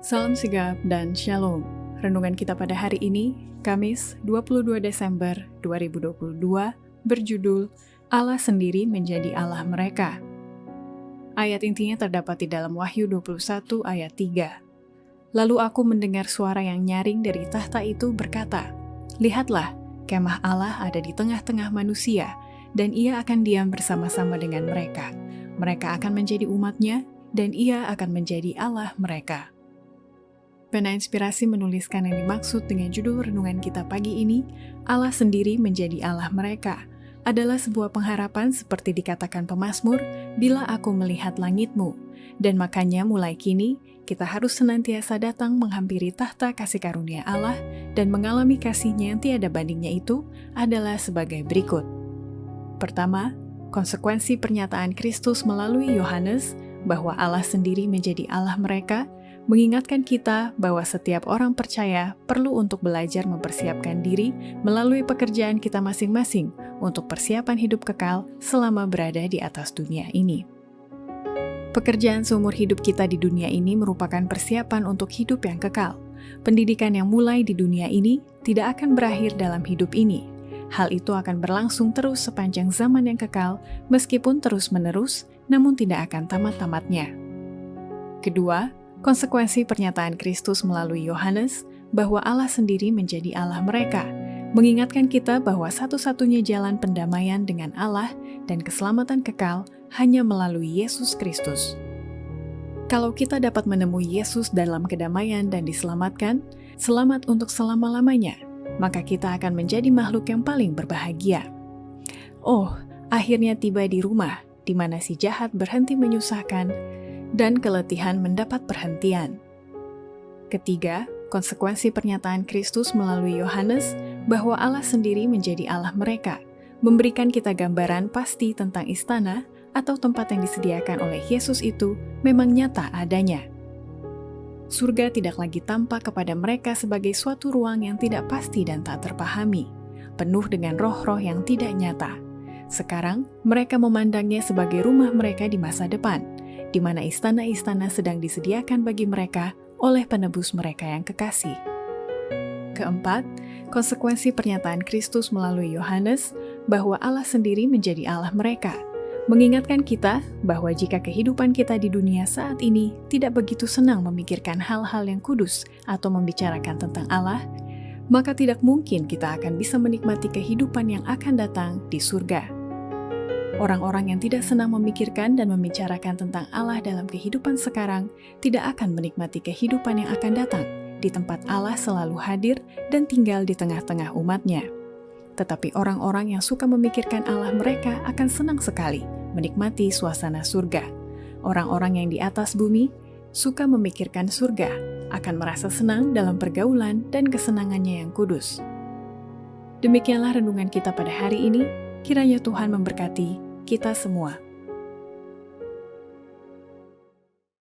Salam sigap dan shalom. Renungan kita pada hari ini, Kamis 22 Desember 2022, berjudul Allah sendiri menjadi Allah mereka. Ayat intinya terdapat di dalam Wahyu 21 ayat 3. Lalu aku mendengar suara yang nyaring dari tahta itu berkata, "Lihatlah, kemah Allah ada di tengah-tengah manusia, dan ia akan diam bersama-sama dengan mereka. Mereka akan menjadi umat-Nya, dan ia akan menjadi Allah mereka." Pena Inspirasi menuliskan yang dimaksud dengan judul renungan kita pagi ini, Allah sendiri menjadi Allah mereka, adalah sebuah pengharapan seperti dikatakan pemazmur, bila aku melihat langitmu. Dan makanya mulai kini, kita harus senantiasa datang menghampiri tahta kasih karunia Allah dan mengalami kasih-Nya yang tiada bandingnya itu adalah sebagai berikut. Pertama, konsekuensi pernyataan Kristus melalui Yohanes bahwa Allah sendiri menjadi Allah mereka, mengingatkan kita bahwa setiap orang percaya perlu untuk belajar mempersiapkan diri melalui pekerjaan kita masing-masing untuk persiapan hidup kekal selama berada di atas dunia ini. Pekerjaan seumur hidup kita di dunia ini merupakan persiapan untuk hidup yang kekal. Pendidikan yang mulai di dunia ini tidak akan berakhir dalam hidup ini. Hal itu akan berlangsung terus sepanjang zaman yang kekal, meskipun terus-menerus, namun tidak akan tamat-tamatnya. Kedua, konsekuensi pernyataan Kristus melalui Yohanes bahwa Allah sendiri menjadi Allah mereka, mengingatkan kita bahwa satu-satunya jalan pendamaian dengan Allah dan keselamatan kekal hanya melalui Yesus Kristus. Kalau kita dapat menemui Yesus dalam kedamaian dan diselamatkan, selamat untuk selama-lamanya, maka kita akan menjadi makhluk yang paling berbahagia. Oh, akhirnya tiba di rumah, di mana si jahat berhenti menyusahkan, dan keletihan mendapat perhentian. Ketiga, konsekuensi pernyataan Kristus melalui Yohanes bahwa Allah sendiri menjadi Allah mereka, memberikan kita gambaran pasti tentang istana atau tempat yang disediakan oleh Yesus itu memang nyata adanya. Surga tidak lagi tampak kepada mereka sebagai suatu ruang yang tidak pasti dan tak terpahami, penuh dengan roh-roh yang tidak nyata. Sekarang, mereka memandangnya sebagai rumah mereka di masa depan, di mana istana-istana sedang disediakan bagi mereka oleh penebus mereka yang kekasih. Keempat, konsekuensi pernyataan Kristus melalui Yohanes bahwa Allah sendiri menjadi Allah mereka, mengingatkan kita bahwa jika kehidupan kita di dunia saat ini tidak begitu senang memikirkan hal-hal yang kudus atau membicarakan tentang Allah, maka tidak mungkin kita akan bisa menikmati kehidupan yang akan datang di surga. Orang-orang yang tidak senang memikirkan dan membicarakan tentang Allah dalam kehidupan sekarang tidak akan menikmati kehidupan yang akan datang di tempat Allah selalu hadir dan tinggal di tengah-tengah umat-Nya. Tetapi orang-orang yang suka memikirkan Allah mereka akan senang sekali menikmati suasana surga. Orang-orang yang di atas bumi suka memikirkan surga akan merasa senang dalam pergaulan dan kesenangannya yang kudus. Demikianlah renungan kita pada hari ini. Kiranya Tuhan memberkati kita semua.